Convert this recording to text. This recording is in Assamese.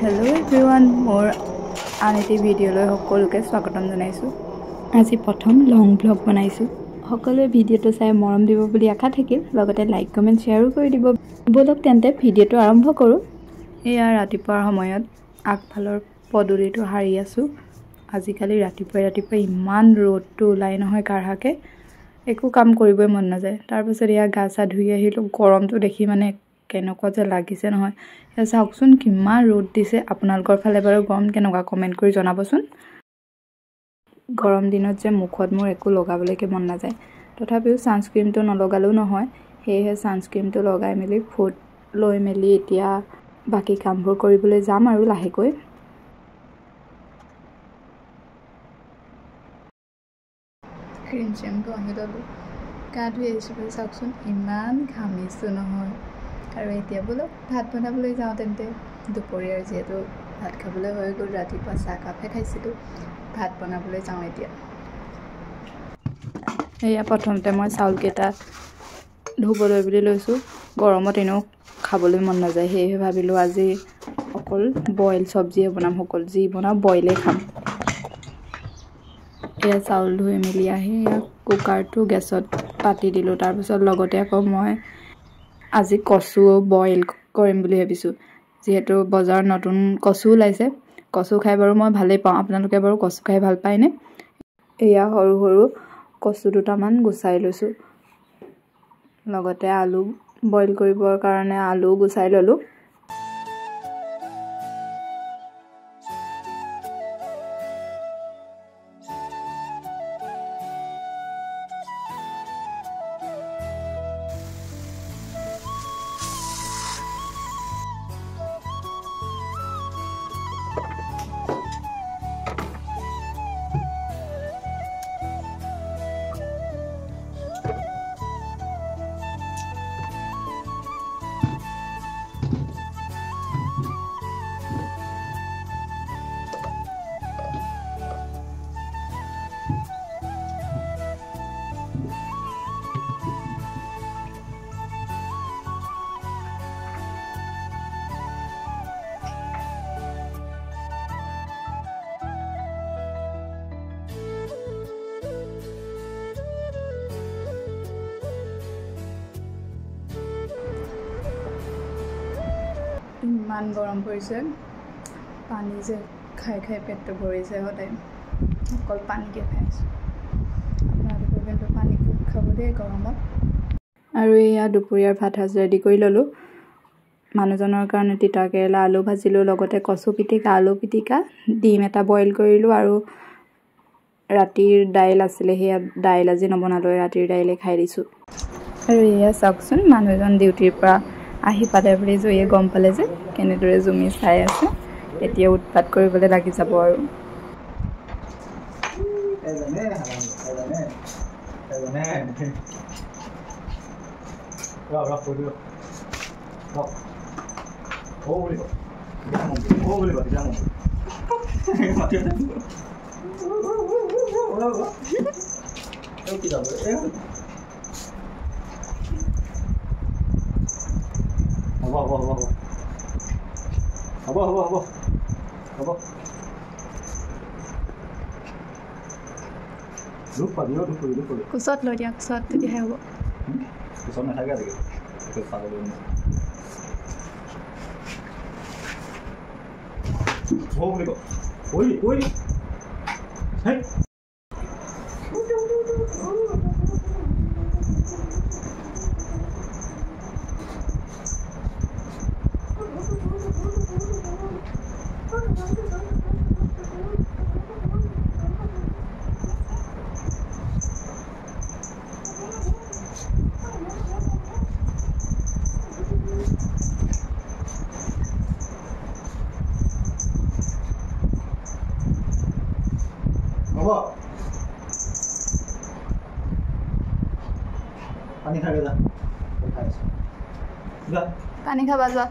Hello everyone, more আনটি ভিডিঅ'লৈ সকলোকে স্বাগতম জনাইছো। আজি প্ৰথম লং ব্লগ বনাইছো। সকলোৱে ভিডিঅ'টো চাই মৰম দিব বুলি আশা থাকিল, লগতে লাইক কমেন্ট শ্বেয়াৰো কৰি দিব। বলক তেন্তে ভিডিঅ'টো আৰম্ভ কৰো। এয়া ৰাতিপুৱাৰ সময়ত আগফালৰ পদুলিটো হাৰি আছো। আজিকালি ৰাতিপুৱা ইমান ৰ'দটো ওলাই নহয় কাঢ়াকে, একো কাম কৰিবই মন নাযায়। তাৰ পিছত এয়া গা চা ধুই আহিলো। গৰমটো দেখি মানে কেনেকুৱা যে লাগিছে নহয়। এয়া চাওকচোন কিমান ৰ'দ দিছে। আপোনালোকৰ ফালে বাৰু গৰম কেনেকুৱা কমেন্ট কৰি জনাবচোন। গৰম দিনত যে মুখত মোৰ একো লগাবলৈকে মন নাযায়, তথাপিও ছানস্ক্ৰীমটো নলগালেও নহয়। সেয়েহে ছানস্ক্ৰীমটো লগাই মেলি ফুট লৈ মেলি এতিয়া বাকী কামবোৰ কৰিবলৈ যাম আৰু লাহেকৈ। ক্ৰীম চেমটো আনি ল'লোঁ, গা ধুই আহিছোঁ বুলি চাওকচোন ইমান ঘামিছোঁ নহয়। আৰু এতিয়া বোলো ভাত বনাবলৈ যাওঁ তেন্তে। দুপৰীয়াৰ যিহেতু ভাত খাবলৈ হৈ গ'ল, ৰাতিপুৱা চাহ কাপহে খাইছিলোঁ। ভাত বনাবলৈ যাওঁ এতিয়া। এয়া প্ৰথমতে মই চাউলকেইটা ধুবলৈ বুলি লৈছোঁ। গৰমত এনেও খাবলৈ মন নাযায়, সেয়েহে ভাবিলোঁ আজি অকল বইল চব্জিয়ে বনাম। যি বনাওঁ বইলেই খাম। এয়া চাউল ধুই মেলি আহি কুকাৰটো গেছত পাতি দিলোঁ। তাৰপিছত লগতে আকৌ মই আজি কচু বইল কৰিম বুলি ভাবিছোঁ। যিহেতু বজাৰত নতুন কচু ওলাইছে, কচু খাই বাৰু মই ভালেই পাওঁ। আপোনালোকে বাৰু কচু খাই ভাল পায়নে? এয়া সৰু সৰু কচু দুটামান গুচাই লৈছোঁ। লগতে আলু বইল কৰিবৰ কাৰণে আলু গুচাই ল'লোঁ। ইমান গৰম পৰিছে, পানী যে খাই খাই পেটটো ভৰিছে সদায়। অকল পানীকে খাই আছোঁ। আপোনালোকে কিন্তু পানী খুব খাব দেই গৰমত। আৰু এয়া দুপৰীয়াৰ ভাত সাজ ৰেডি কৰি ল'লোঁ। মানুহজনৰ কাৰণে তিতা কেৰেলা আলু ভাজিলোঁ, লগতে কচু পিটিকা, আলু পিটিকা, ডিম এটা বইল কৰিলোঁ। আৰু ৰাতিৰ দাইল আছিলে, সেয়া দাইল আজি নবনালোঁ, ৰাতিৰ দাইলে খাই দিছোঁ। আৰু এয়া চাওকচোন, মানুহজন ডিউটিৰ পৰা আহি পালে বুলি জুয়ে গম পালে যে কেনেদৰে জুমি চাই আছে। এতিয়া উৎপাত কৰিবলৈ লাগি যাব আৰু। হ'ব কোচত লৈ দিয়া, কোচত তেতিয়াহে হ'ব। কোচত নাথাকে আজিকালি পানী খাই যা, পানী খাবা যোৱা।